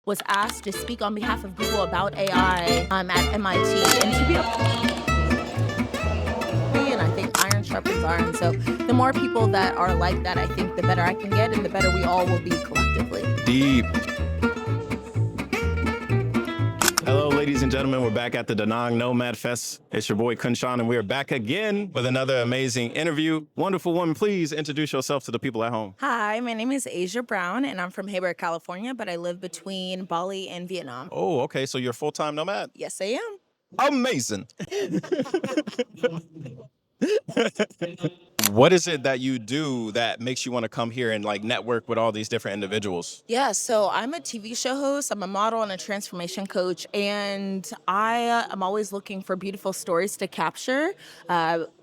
was asked to speak on behalf of Google about AI at MIT. And to be and I think iron sharpens iron. So the more people that are like that, I think the better I can get and the better we all will be collectively. Deep. Hello, ladies and gentlemen. We're back at the Da Nang Nomad Fest. It's your boy Kunshan, and we are back again with another amazing interview. Wonderful woman, please introduce yourself to the people at home. Hi, my name is Asya Brown, and I'm from Hayward, California, but I live between Bali and Vietnam. Oh, okay. So you're a full-time nomad? Yes, I am. Amazing. What is it that you do that makes you want to come here and like network with all these different individuals? Yeah, so I'm a TV show host, I'm a model and a transformation coach, and I am always looking for beautiful stories to capture.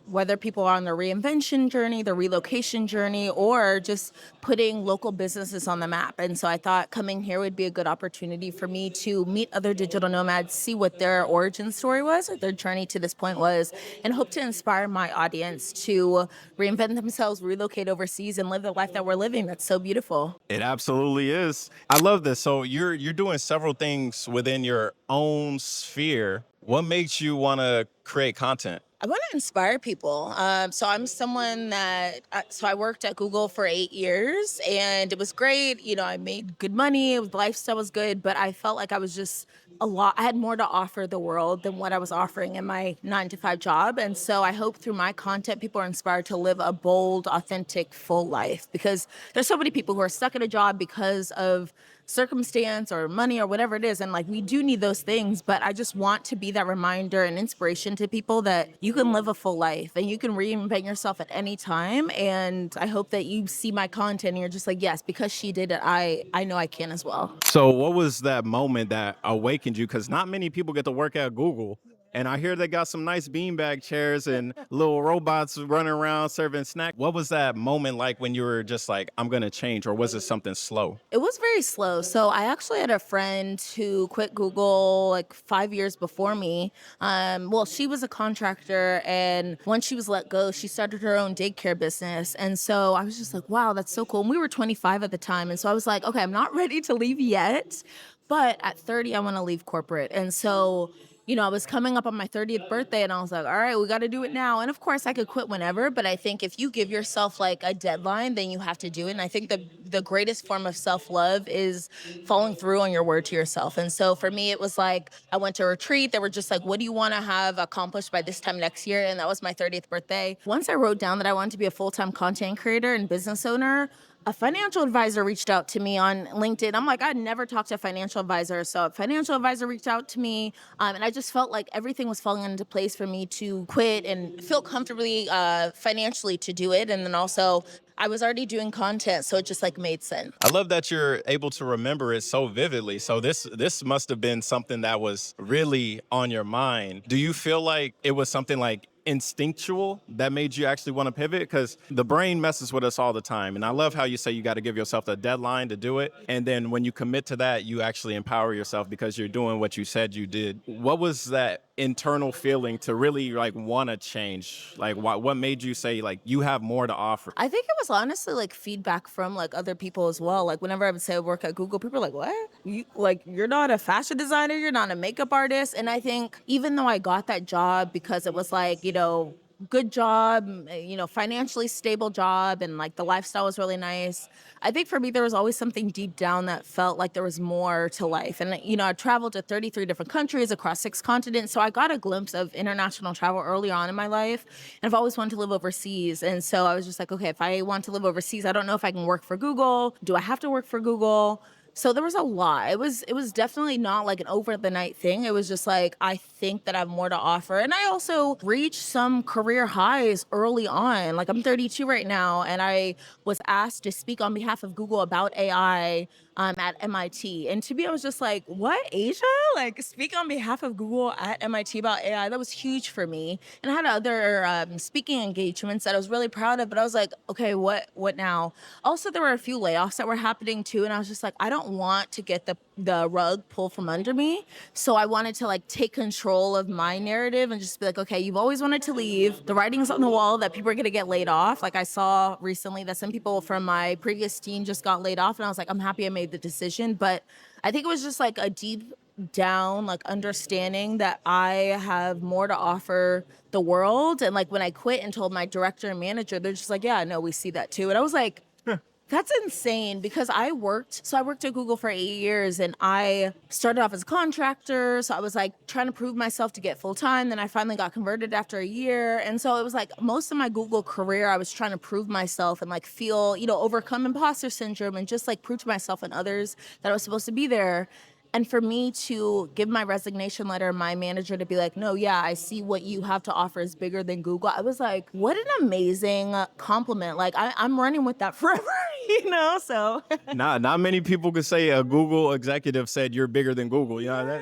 Whether people are on their reinvention journey, their relocation journey, or just putting local businesses on the map. And so I thought coming here would be a good opportunity for me to meet other digital nomads, see what their origin story was, or their journey to this point was, and hope to inspire my audience to reinvent themselves, relocate overseas, and live the life that we're living. That's so beautiful. It absolutely is. I love this. So you're doing several things within your own sphere. What makes you want to create content? I want to inspire people. So I'm someone that, so I worked at Google for 8 years and it was great. You know, I made good money, the lifestyle was good, but I felt like I was just I had more to offer the world than what I was offering in my 9 to 5 job. And so I hope through my content, people are inspired to live a bold, authentic, full life, because there's so many people who are stuck in a job because of circumstance or money or whatever it is. And like, we do need those things, but I just want to be that reminder and inspiration to people that you can live a full life and you can reinvent yourself at any time. And I hope that you see my content and you're just like, yes, because she did it, I know I can as well. So what was that moment that awakened you? Because not many people get to work at Google. And I hear they got some nice beanbag chairs and little robots running around serving snacks. What was that moment like when you were just like, I'm going to change, or was it something slow? It was very slow. So I actually had a friend who quit Google like 5 years before me. Well, she was a contractor, and once she was let go, she started her own daycare business. And so I was just like, wow, that's so cool. And we were 25 at the time. And so I was like, okay, I'm not ready to leave yet, but at 30, I want to leave corporate. And so I was coming up on my 30th birthday and I was like, all right, we got to do it now. And of course, I could quit whenever, but I think if you give yourself like a deadline, then you have to do it. And I think the greatest form of self-love is following through on your word to yourself. And so for me, it was like I went to a retreat. They were just like, what do you want to have accomplished by this time next year? And that was my 30th birthday. Once I wrote down that I wanted to be a full-time content creator and business owner, a financial advisor reached out to me on LinkedIn. I'm like, I'd never talked to a financial advisor. So a financial advisor reached out to me. And I just felt like everything was falling into place for me to quit and feel comfortably financially to do it. And then also I was already doing content, so it just like made sense. I love that you're able to remember it so vividly. So this must have been something that was really on your mind. Do you feel like it was something like instinctual that made you actually want to pivot? Because the brain messes with us all the time. And I love how you say you got to give yourself a deadline to do it. And then when you commit to that, you actually empower yourself because you're doing what you said you did. What was that internal feeling to really like want to change? Like what made you say like you have more to offer? I think it was honestly like feedback from like other people as well. Like whenever I would say I work at Google, people are like, what? You're not a fashion designer, you're not a makeup artist. And I think even though I got that job because it was like, good job, financially stable job, and like the lifestyle was really nice. I think for me, there was always something deep down that felt like there was more to life. And, I traveled to 33 different countries across 6 continents. So I got a glimpse of international travel early on in my life. And I've always wanted to live overseas. And so I was just like, okay, if I want to live overseas, I don't know if I can work for Google. Do I have to work for Google? So there was a lot. It was definitely not like an over the night thing. It was just like, I think that I have more to offer. And I also reached some career highs early on. Like I'm 32 right now, and I was asked to speak on behalf of Google about AI at MIT. And to me, I was just like, what, Asia? Like speak on behalf of Google at MIT about AI? That was huge for me. And I had other speaking engagements that I was really proud of, but I was like, okay, what now? Also, there were a few layoffs that were happening too. And I was just like, I don't want to get the rug pulled from under me. So I wanted to like take control of my narrative and just be like, okay, you've always wanted to leave. The writing's on the wall that people are going to get laid off. Like I saw recently that some people from my previous team just got laid off, and I was like, I'm happy I made the decision, but I think it was just like a deep down like understanding that I have more to offer the world. And like when I quit and told my director and manager, they're just like, yeah, no, we see that too. And I was like, that's insane because I worked at Google for 8 years and I started off as a contractor. So I was like trying to prove myself to get full time. Then I finally got converted after a year. And so it was like most of my Google career, I was trying to prove myself and like feel, overcome imposter syndrome and just like prove to myself and others that I was supposed to be there. And for me to give my resignation letter, my manager to be like, no, yeah, I see what you have to offer is bigger than Google. I was like, what an amazing compliment. Like, I'm running with that forever, So, Not many people could say a Google executive said you're bigger than Google. yeah.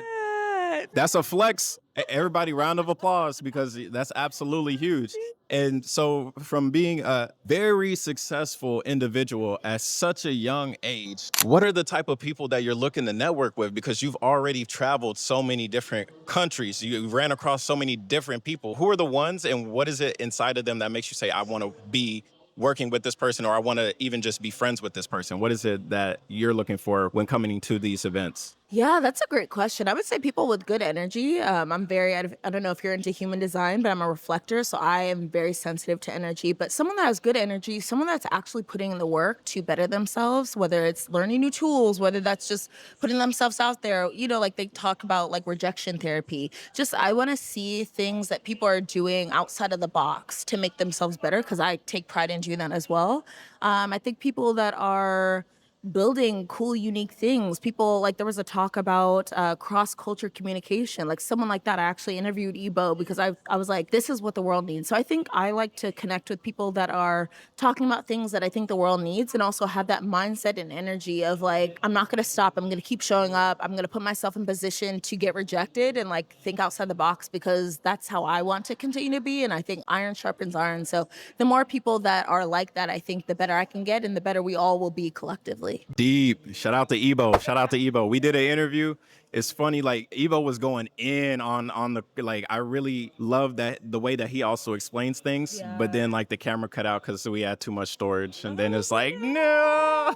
That's a flex. Everybody, round of applause because that's absolutely huge. And so, from being a very successful individual at such a young age, what are the type of people that you're looking to network with? Because you've already traveled so many different countries, you ran across so many different people. Who are the ones, and what is it inside of them that makes you say, I want to be working with this person, or I want to even just be friends with this person? What is it that you're looking for when coming to these events? Yeah, that's a great question. I would say people with good energy. I don't know if you're into human design, but I'm a reflector. So I am very sensitive to energy. But someone that has good energy, someone that's actually putting in the work to better themselves, whether it's learning new tools, whether that's just putting themselves out there, like they talk about like rejection therapy. Just I want to see things that people are doing outside of the box to make themselves better because I take pride in doing that as well. I think people that are building cool, unique things. People like there was a talk about cross culture communication. Like someone like that, I actually interviewed Ebo because I was like, this is what the world needs. So I think I like to connect with people that are talking about things that I think the world needs, and also have that mindset and energy of like, I'm not going to stop. I'm going to keep showing up. I'm going to put myself in position to get rejected and like think outside the box because that's how I want to continue to be. And I think iron sharpens iron. So the more people that are like that, I think the better I can get and the better we all will be collectively. Deep. Shout out to Ebo. Shout out to Ebo. We did an interview. It's funny, like Ebo was going in on the like. I really love that the way that he also explains things, but then like the camera cut out because we had too much storage, and then it's like no.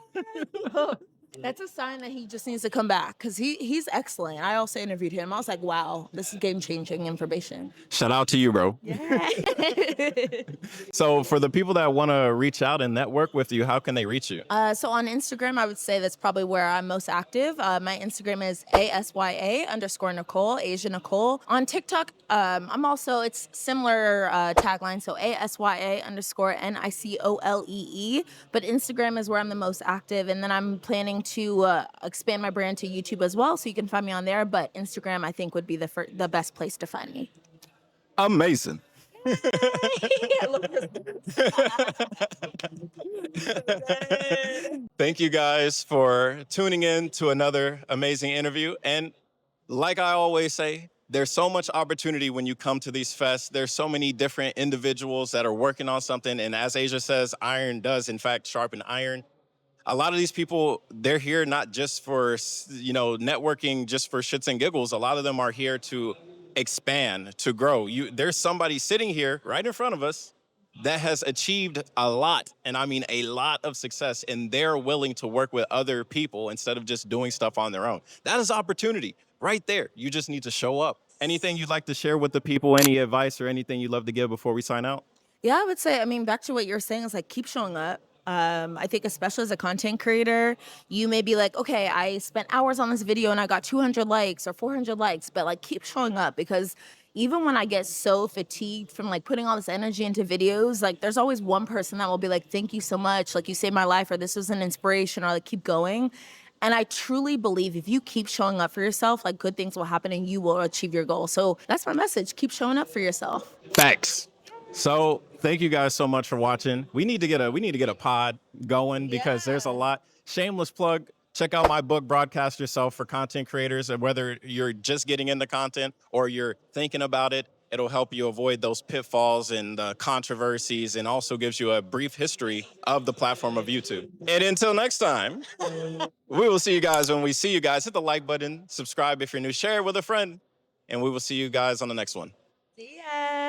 That's a sign that he just needs to come back because he's excellent. I also interviewed him. I was like, wow, this is game changing information. Shout out to you, bro. Yeah. So for the people that want to reach out and network with you, how can they reach you? So on Instagram, I would say that's probably where I'm most active. My Instagram is ASYA_Nicole, Asia Nicole. On TikTok, it's similar tagline. So ASYA_NICOLEE. But Instagram is where I'm the most active. And then I'm planning to expand my brand to YouTube as well. So you can find me on there. But Instagram, I think, would be the best place to find me. Amazing. Thank you guys for tuning in to another amazing interview. And like I always say, there's so much opportunity when you come to these fests. There's so many different individuals that are working on something. And as Asia says, iron does, in fact, sharpen iron. A lot of these people, they're here not just for, networking just for shits and giggles. A lot of them are here to expand, to grow. There's somebody sitting here right in front of us that has achieved a lot, and I mean a lot of success, and they're willing to work with other people instead of just doing stuff on their own. That is opportunity right there. You just need to show up. Anything you'd like to share with the people, any advice or anything you'd love to give before we sign out? Yeah, I would say, back to what you're saying is like keep showing up. I think especially as a content creator, you may be like, okay, I spent hours on this video and I got 200 likes or 400 likes, but like keep showing up because even when I get so fatigued from like putting all this energy into videos, like there's always one person that will be like, thank you so much. Like you saved my life, or this was an inspiration, or like keep going. And I truly believe if you keep showing up for yourself, like good things will happen and you will achieve your goal. So that's my message. Keep showing up for yourself. Facts. So thank you guys so much for watching. We need to get a pod going because there's a lot. Shameless plug. Check out my book, Broadcast Yourself, for content creators. And whether you're just getting into content or you're thinking about it, it'll help you avoid those pitfalls and controversies, and also gives you a brief history of the platform of YouTube. And until next time, we will see you guys when we see you guys. Hit the like button, subscribe if you're new, share it with a friend, and we will see you guys on the next one. See ya.